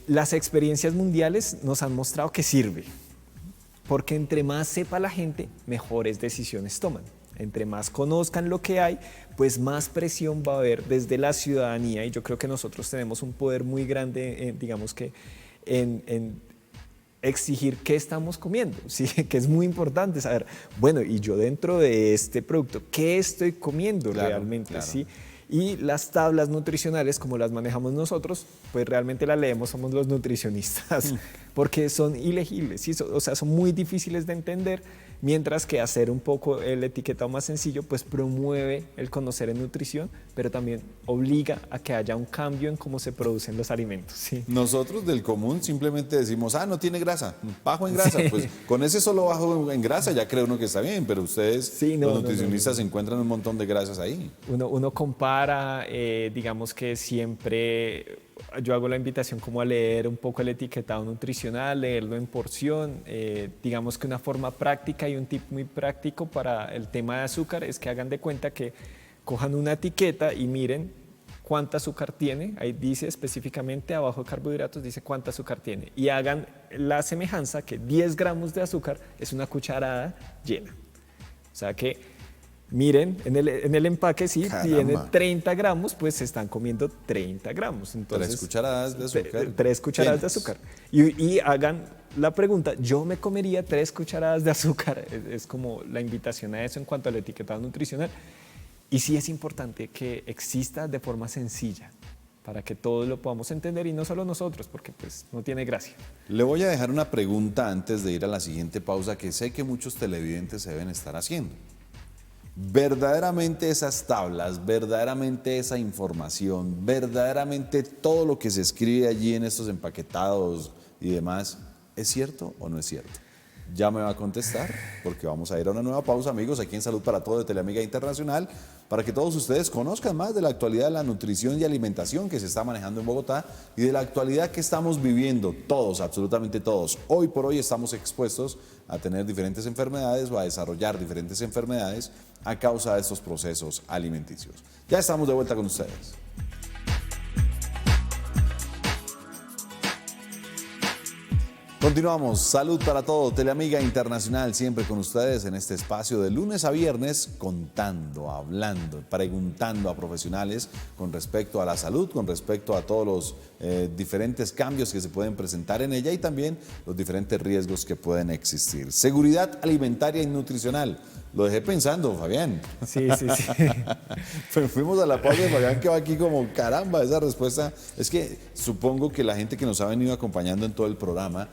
Speaker 2: Las experiencias mundiales nos han mostrado que sirve, porque entre más sepa la gente, mejores decisiones toman. Entre más conozcan lo que hay, pues más presión va a haber desde la ciudadanía, y yo creo que nosotros tenemos un poder muy grande, digamos que en exigir qué estamos comiendo, ¿sí? Que es muy importante saber, bueno, y yo dentro de este producto, ¿qué estoy comiendo realmente?
Speaker 1: Claro.
Speaker 2: ¿Sí? Y las tablas nutricionales, como las manejamos nosotros, pues realmente las leemos, somos los nutricionistas, porque son ilegibles, ¿sí? O sea, son muy difíciles de entender, mientras que hacer un poco el etiquetado más sencillo, pues promueve el conocer en nutrición, pero también obliga a que haya un cambio en cómo se producen los alimentos, ¿sí?
Speaker 1: Nosotros del común simplemente decimos, no tiene grasa, bajo en grasa, pues con ese solo bajo en grasa ya cree uno que está bien, pero ustedes, los nutricionistas, encuentran un montón de grasas ahí.
Speaker 2: Uno compara, digamos que siempre yo hago la invitación como a leer un poco el etiquetado nutricional, leerlo en porción. Digamos que una forma práctica y un tip muy práctico para el tema de azúcar es que hagan de cuenta que cojan una etiqueta y miren cuánta azúcar tiene. Ahí dice específicamente abajo de carbohidratos, dice cuánta azúcar tiene. Y hagan la semejanza que 10 gramos de azúcar es una cucharada llena. O sea que Miren, en el empaque sí
Speaker 1: Caramba.
Speaker 2: tiene 30 gramos, pues se están comiendo 30 gramos. Entonces,
Speaker 1: 3 cucharadas de azúcar.
Speaker 2: 3 cucharadas de
Speaker 1: Llenas.
Speaker 2: azúcar. Y hagan la pregunta, ¿yo me comería 3 cucharadas de azúcar? Es como la invitación a eso en cuanto al etiquetado nutricional. Y sí es importante que exista de forma sencilla para que todos lo podamos entender y no solo nosotros, porque pues no tiene gracia.
Speaker 1: Le voy a dejar una pregunta antes de ir a la siguiente pausa que sé que muchos televidentes se deben estar haciendo. Verdaderamente esas tablas, verdaderamente esa información, verdaderamente todo lo que se escribe allí en estos empaquetados y demás, ¿es cierto o no es cierto? Ya me va a contestar porque vamos a ir a una nueva pausa, amigos, aquí en Salud para Todo de Teleamiga Internacional, para que todos ustedes conozcan más de la actualidad de la nutrición y alimentación que se está manejando en Bogotá y de la actualidad que estamos viviendo todos, absolutamente todos. Hoy por hoy estamos expuestos a tener diferentes enfermedades o a desarrollar diferentes enfermedades a causa de estos procesos alimenticios. Ya estamos de vuelta con ustedes. Continuamos, Salud para Todo, Teleamiga Internacional, siempre con ustedes en este espacio de lunes a viernes, contando, hablando, preguntando a profesionales con respecto a la salud, con respecto a todos los diferentes cambios que se pueden presentar en ella y también los diferentes riesgos que pueden existir. Seguridad alimentaria y nutricional. Lo dejé pensando, Fabián.
Speaker 2: Sí.
Speaker 1: Fuimos a la pausa y Fabián quedó aquí como, caramba, esa respuesta. Es que supongo que la gente que nos ha venido acompañando en todo el programa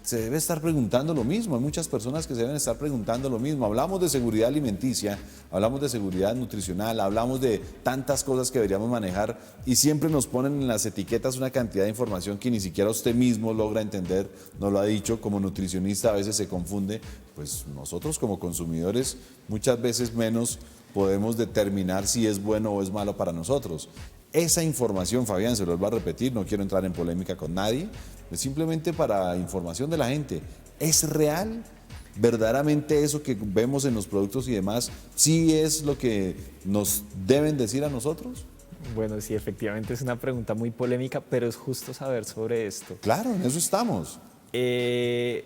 Speaker 1: se debe estar preguntando lo mismo. Hay muchas personas que se deben estar preguntando lo mismo. Hablamos de seguridad alimenticia, hablamos de seguridad nutricional, hablamos de tantas cosas que deberíamos manejar y siempre nos ponen en las etiquetas una cantidad de información que ni siquiera usted mismo logra entender. Nos lo ha dicho, como nutricionista a veces se confunde. Pues nosotros como consumidores muchas veces menos podemos determinar si es bueno o es malo para nosotros. Esa información, Fabián, se lo vuelvo a repetir, no quiero entrar en polémica con nadie, es simplemente para información de la gente. ¿Es real? ¿Verdaderamente eso que vemos en los productos y demás, sí es lo que nos deben decir a nosotros?
Speaker 2: Bueno, sí, efectivamente es una pregunta muy polémica, pero es justo saber sobre esto.
Speaker 1: Claro, en eso estamos.
Speaker 2: Debe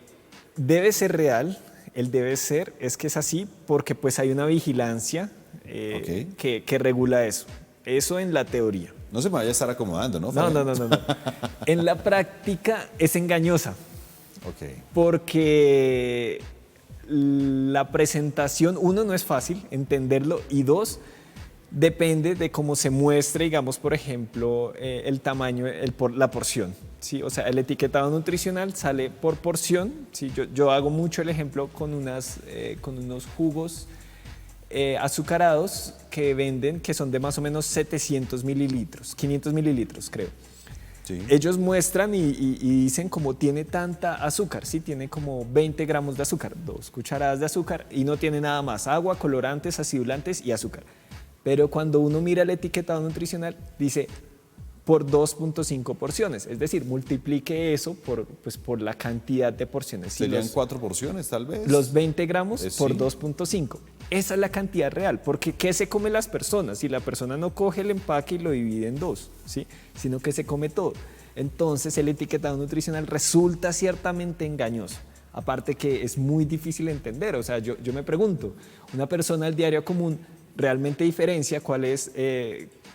Speaker 2: ser real, el debe ser, es que es así porque pues hay una vigilancia que regula eso. Eso en la teoría.
Speaker 1: No se me vaya a estar acomodando, ¿no?
Speaker 2: No. En la práctica es engañosa.
Speaker 1: Ok.
Speaker 2: Porque la presentación, uno, no es fácil entenderlo y dos, depende de cómo se muestre, digamos, por ejemplo, el tamaño, la porción. ¿Sí? O sea, el etiquetado nutricional sale por porción. ¿Sí? Yo hago mucho el ejemplo con unos jugos azucarados que venden, que son de más o menos 700 mililitros, 500 mililitros creo.
Speaker 1: Sí.
Speaker 2: Ellos muestran y dicen como tiene tanta azúcar, ¿sí? Tiene como 20 gramos de azúcar, 2 cucharadas de azúcar y no tiene nada más, agua, colorantes, acidulantes y azúcar. Pero cuando uno mira el etiquetado nutricional dice por 2.5 porciones, es decir, multiplique eso por la cantidad de porciones.
Speaker 1: Serían 4 porciones tal vez.
Speaker 2: Los 20 gramos por
Speaker 1: sí.
Speaker 2: 2.5. Esa es la cantidad real, porque ¿qué se comen las personas? Si la persona no coge el empaque y lo divide en dos, ¿sí? Sino que se come todo. Entonces el etiquetado nutricional resulta ciertamente engañoso. Aparte que es muy difícil entender, o sea, yo me pregunto, una persona al diario común realmente diferencia cuáles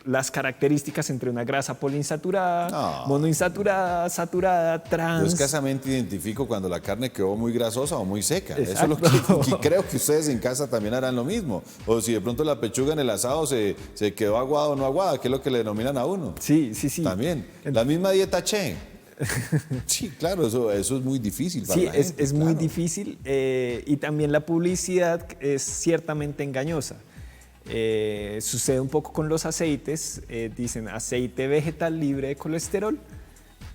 Speaker 2: las características entre una grasa poliinsaturada, monoinsaturada, saturada, trans.
Speaker 1: Yo escasamente identifico cuando la carne quedó muy grasosa o muy seca.
Speaker 2: Exacto.
Speaker 1: Eso es lo que creo que ustedes en casa también harán lo mismo. O si de pronto la pechuga en el asado se quedó aguada o no aguada, que es lo que le denominan a uno.
Speaker 2: Sí.
Speaker 1: También. La misma dieta Che. Sí, claro, eso es muy difícil para la gente.
Speaker 2: Es muy difícil y también la publicidad es ciertamente engañosa. Sucede un poco con los aceites, dicen aceite vegetal libre de colesterol,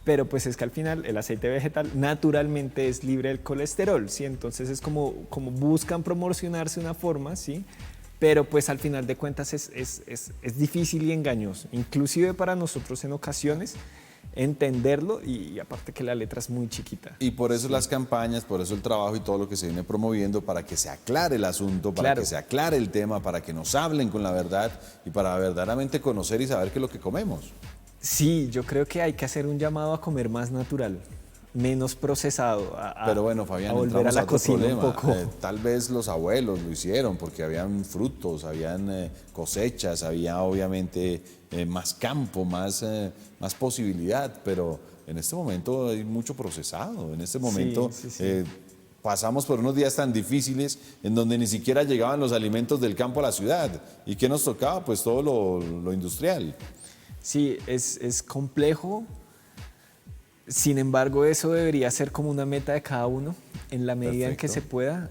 Speaker 2: pero pues es que al final el aceite vegetal naturalmente es libre del colesterol, ¿sí? Entonces es como buscan promocionarse de una forma, ¿sí? Pero pues al final de cuentas es difícil y engañoso, inclusive para nosotros en ocasiones entenderlo y aparte que la letra es muy chiquita.
Speaker 1: Y por eso las campañas, por eso el trabajo y todo lo que se viene promoviendo para que se aclare el asunto, para que se aclare el tema, para que nos hablen con la verdad y para verdaderamente conocer y saber qué es lo que comemos.
Speaker 2: Sí, yo creo que hay que hacer un llamado a comer más natural. menos procesado,
Speaker 1: Pero bueno, Fabián,
Speaker 2: a volver a
Speaker 1: entramos a
Speaker 2: la
Speaker 1: otro
Speaker 2: cocina un
Speaker 1: problema.
Speaker 2: poco.
Speaker 1: Tal vez los abuelos lo hicieron porque habían frutos, habían cosechas, había obviamente más campo, más posibilidad, pero en este momento hay mucho procesado. En este momento
Speaker 2: Sí.
Speaker 1: pasamos por unos días tan difíciles en donde ni siquiera llegaban los alimentos del campo a la ciudad. ¿Y qué nos tocaba? Pues todo lo industrial.
Speaker 2: Sí, es complejo. Sin embargo, eso debería ser como una meta de cada uno, en la medida en que se pueda,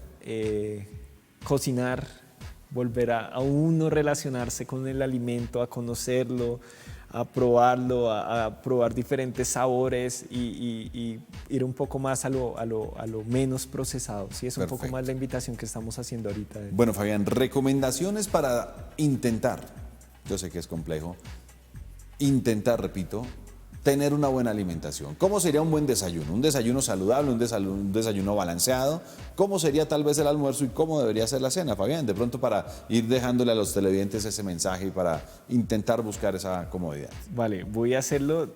Speaker 2: cocinar, volver a uno relacionarse con el alimento, a conocerlo, a probarlo, a probar diferentes sabores y ir un poco más a lo menos procesado. Sí, es un poco más la invitación que estamos haciendo ahorita.
Speaker 1: Bueno, Fabián, recomendaciones para intentar, yo sé que es complejo, intentar, repito, tener una buena alimentación. ¿Cómo sería un buen desayuno? Un desayuno saludable, un desayuno balanceado. ¿Cómo sería tal vez el almuerzo y cómo debería ser la cena, Fabián? De pronto para ir dejándole a los televidentes ese mensaje y para intentar buscar esa comodidad.
Speaker 2: Vale, voy a hacerlo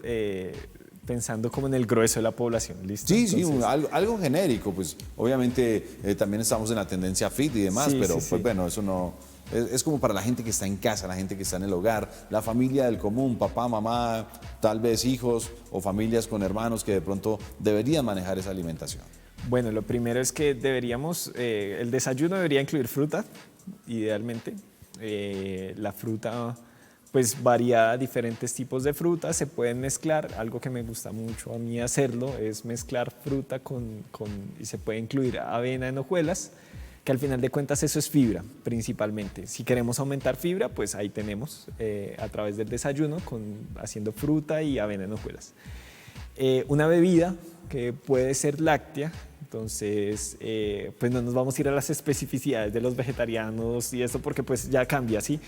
Speaker 2: pensando como en el grueso de la población, ¿listo?
Speaker 1: Sí,
Speaker 2: Entonces,
Speaker 1: algo genérico, pues obviamente también estamos en la tendencia fit y demás,
Speaker 2: Sí,
Speaker 1: pero
Speaker 2: sí.
Speaker 1: pues bueno, eso no... Es como para la gente que está en casa, la gente que está en el hogar, la familia del común, papá, mamá, tal vez hijos o familias con hermanos que de pronto deberían manejar esa alimentación.
Speaker 2: Bueno, lo primero es que el desayuno debería incluir fruta, idealmente. La fruta, pues varía, diferentes tipos de frutas, se pueden mezclar. Algo que me gusta mucho a mí hacerlo es mezclar fruta y se puede incluir avena en hojuelas, que al final de cuentas eso es fibra principalmente. Si queremos aumentar fibra, pues ahí tenemos a través del desayuno, haciendo fruta y avena en hojuelas. Una bebida que puede ser láctea, entonces pues no nos vamos a ir a las especificidades de los vegetarianos y esto porque pues ya cambia, ¿sí?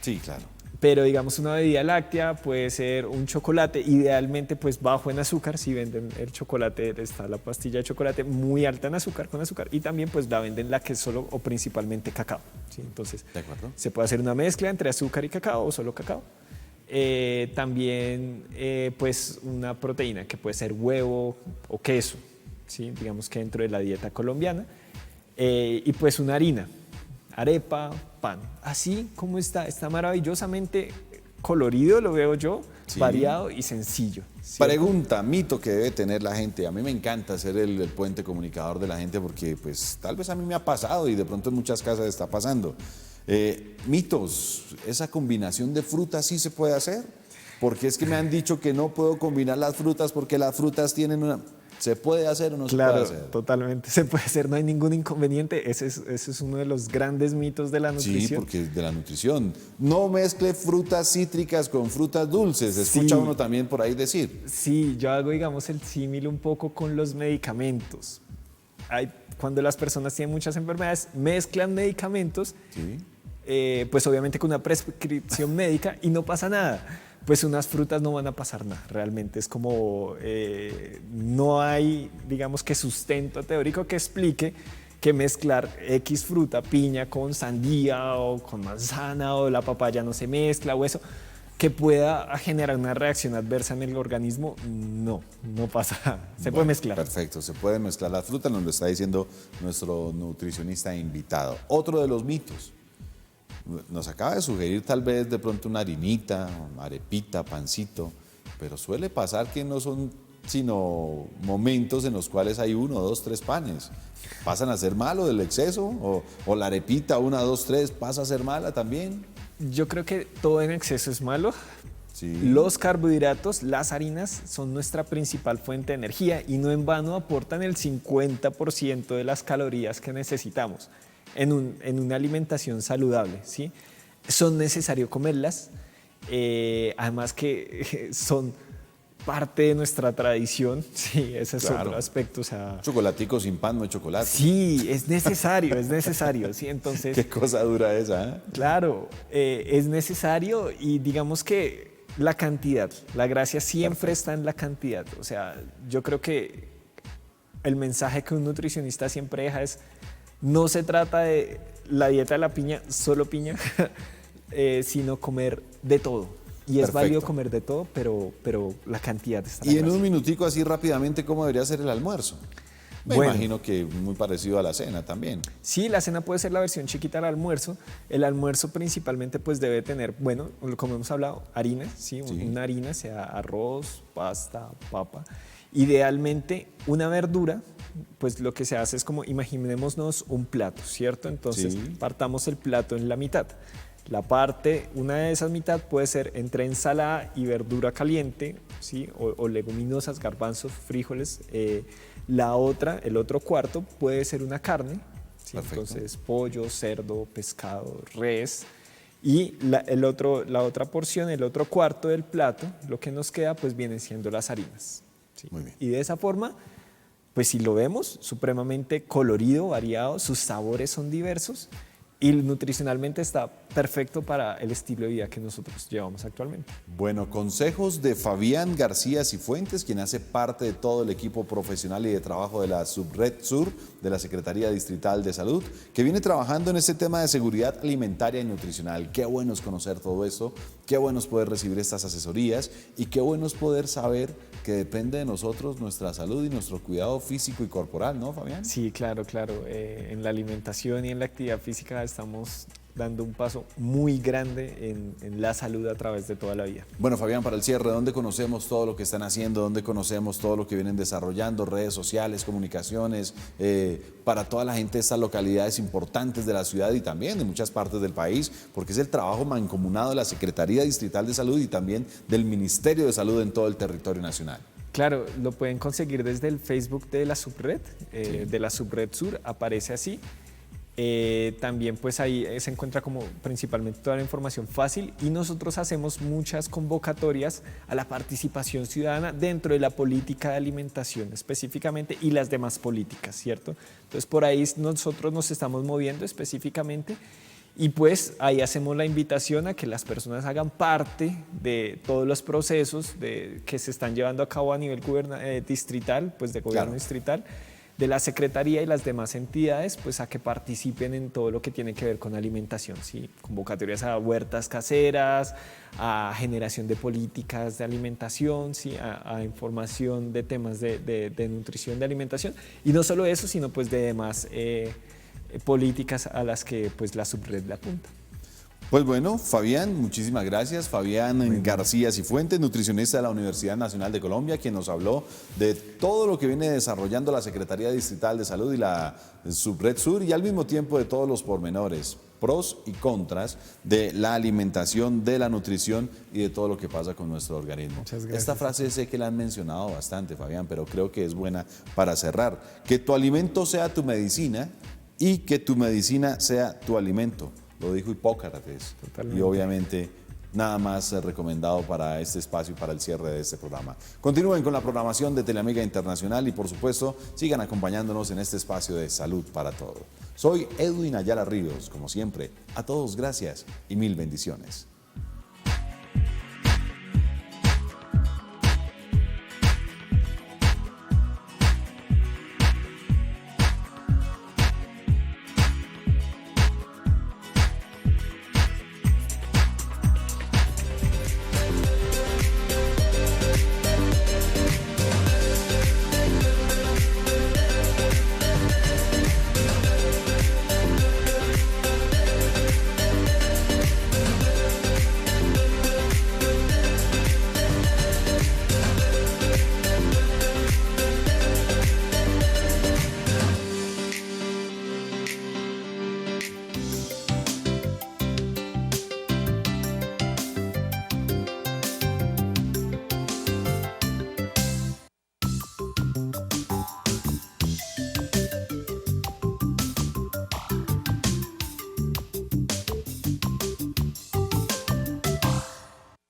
Speaker 1: Sí, claro.
Speaker 2: Pero digamos una bebida láctea puede ser un chocolate, idealmente pues bajo en azúcar. Si venden el chocolate, está la pastilla de chocolate muy alta en azúcar, con azúcar, y también pues la venden la que es solo o principalmente cacao, ¿sí? Entonces
Speaker 1: De acuerdo.
Speaker 2: se puede hacer una mezcla entre azúcar y cacao o solo cacao. También pues una proteína que puede ser huevo o queso, ¿sí? Digamos que dentro de la dieta colombiana, y pues una harina, arepa, pan, así como está maravillosamente colorido, lo veo yo,
Speaker 1: Sí.
Speaker 2: variado y sencillo, ¿cierto?
Speaker 1: Pregunta, mito que debe tener la gente. A mí me encanta ser el puente comunicador de la gente porque pues tal vez a mí me ha pasado y de pronto en muchas casas está pasando. Mitos, ¿esa combinación de frutas sí se puede hacer? Porque es que me han dicho que no puedo combinar las frutas porque las frutas tienen una... ¿Se puede hacer o no se puede
Speaker 2: Claro,
Speaker 1: hacer?
Speaker 2: totalmente se puede hacer, no hay ningún inconveniente. Ese es uno de los grandes mitos de la nutrición.
Speaker 1: Sí, porque de la nutrición. No mezcle frutas cítricas con frutas dulces. Escucha
Speaker 2: Sí.
Speaker 1: uno también por ahí decir.
Speaker 2: Sí, yo hago, digamos, el símil un poco con los medicamentos. Cuando las personas tienen muchas enfermedades, mezclan medicamentos,
Speaker 1: Sí.
Speaker 2: pues obviamente con una prescripción médica y no pasa nada. Pues unas frutas no van a pasar nada, realmente es como no hay, digamos que sustento teórico que explique que mezclar X fruta, piña con sandía o con manzana o la papaya no se mezcla o eso, que pueda generar una reacción adversa en el organismo, no pasa, se puede mezclar.
Speaker 1: Perfecto, se puede mezclar las frutas, nos lo está diciendo nuestro nutricionista invitado. Otro de los mitos. Nos acaba de sugerir tal vez de pronto una harinita, una arepita, pancito, pero suele pasar que no son sino momentos en los cuales hay 1, 2, 3 panes. ¿Pasan a ser malo del exceso? ¿O la arepita 1, 2, 3 pasa a ser mala también?
Speaker 2: Yo creo que todo en exceso es malo.
Speaker 1: Sí.
Speaker 2: Los carbohidratos, las harinas, son nuestra principal fuente de energía y no en vano aportan el 50% de las calorías que necesitamos en una alimentación saludable, ¿sí? Son necesarios comerlas, además que son parte de nuestra tradición, sí, ese es
Speaker 1: Claro.
Speaker 2: otro aspecto, o sea...
Speaker 1: Chocolatico sin pan no hay chocolate.
Speaker 2: Sí, es necesario, sí, entonces...
Speaker 1: Qué cosa dura esa, ¿eh?
Speaker 2: Claro, es necesario y digamos que la cantidad, la gracia siempre está en la cantidad. O sea, yo creo que el mensaje que un nutricionista siempre deja es, no se trata de la dieta de la piña, solo piña, sino comer de todo. Y es válido
Speaker 1: Perfecto.
Speaker 2: comer de todo, pero la cantidad está
Speaker 1: Y en un minutico así rápidamente, ¿cómo debería ser el almuerzo? Me
Speaker 2: Bueno.
Speaker 1: imagino que muy parecido a la cena también.
Speaker 2: Sí, la cena puede ser la versión chiquita del almuerzo. El almuerzo principalmente pues debe tener, bueno, como hemos hablado, harina, ¿sí?
Speaker 1: Sí.
Speaker 2: Una harina, sea arroz, pasta, papa. Idealmente una verdura, pues lo que se hace es como imaginémonos un plato, ¿cierto? Entonces
Speaker 1: Sí.
Speaker 2: partamos el plato en la mitad. Una de esas mitad puede ser entre ensalada y verdura caliente, ¿sí? O leguminosas, garbanzos, frijoles. El otro cuarto puede ser una carne, ¿sí? Entonces pollo, cerdo, pescado, res. Y la otra porción, el otro cuarto del plato, lo que nos queda pues vienen siendo las harinas, ¿sí?
Speaker 1: Muy bien.
Speaker 2: Y de esa forma, pues si lo vemos, supremamente colorido, variado, sus sabores son diversos y nutricionalmente está perfecto para el estilo de vida que nosotros llevamos actualmente.
Speaker 1: Bueno, consejos de Fabián García Cifuentes, quien hace parte de todo el equipo profesional y de trabajo de la Subred Sur de la Secretaría Distrital de Salud, que viene trabajando en este tema de seguridad alimentaria y nutricional. Qué bueno es conocer todo esto, qué bueno es poder recibir estas asesorías y qué bueno es poder saber que depende de nosotros nuestra salud y nuestro cuidado físico y corporal, ¿no, Fabián?
Speaker 2: Sí, claro, claro. En la alimentación y en la actividad física estamos dando un paso muy grande en la salud a través de toda la vida.
Speaker 1: Bueno, Fabián, para el cierre, ¿dónde conocemos todo lo que están haciendo? ¿Dónde conocemos todo lo que vienen desarrollando? Redes sociales, comunicaciones, para toda la gente de estas localidades importantes de la ciudad y también de muchas partes del país, porque es el trabajo mancomunado de la Secretaría Distrital de Salud y también del Ministerio de Salud en todo el territorio nacional.
Speaker 2: Claro, lo pueden conseguir desde el Facebook de la Subred, de la Subred Sur, aparece así. También pues ahí se encuentra como principalmente toda la información fácil y nosotros hacemos muchas convocatorias a la participación ciudadana dentro de la política de alimentación específicamente y las demás políticas, ¿cierto? Entonces por ahí nosotros nos estamos moviendo específicamente y pues ahí hacemos la invitación a que las personas hagan parte de todos los procesos que se están llevando a cabo a nivel distrital, pues de gobierno distrital, de la Secretaría y las demás entidades, pues a que participen en todo lo que tiene que ver con alimentación, ¿sí? Convocatorias a huertas caseras, a generación de políticas de alimentación, ¿sí? A información de temas de nutrición, de alimentación, y no solo eso, sino pues de demás políticas a las que pues la Subred le apunta.
Speaker 1: Pues bueno, Fabián, muchísimas gracias. Fabián García Cifuentes, nutricionista de la Universidad Nacional de Colombia, quien nos habló de todo lo que viene desarrollando la Secretaría Distrital de Salud y la Subred Sur y al mismo tiempo de todos los pormenores, pros y contras de la alimentación, de la nutrición y de todo lo que pasa con nuestro organismo.
Speaker 2: Muchas gracias.
Speaker 1: Esta frase sé que la han mencionado bastante, Fabián, pero creo que es buena para cerrar. Que tu alimento sea tu medicina y que tu medicina sea tu alimento. Lo dijo Hipócrates.
Speaker 2: Totalmente.
Speaker 1: Y obviamente nada más recomendado para este espacio y para el cierre de este programa. Continúen con la programación de Teleamiga Internacional y por supuesto sigan acompañándonos en este espacio de Salud para Todos. Soy Edwin Ayala Ríos, como siempre. A todos gracias y mil bendiciones.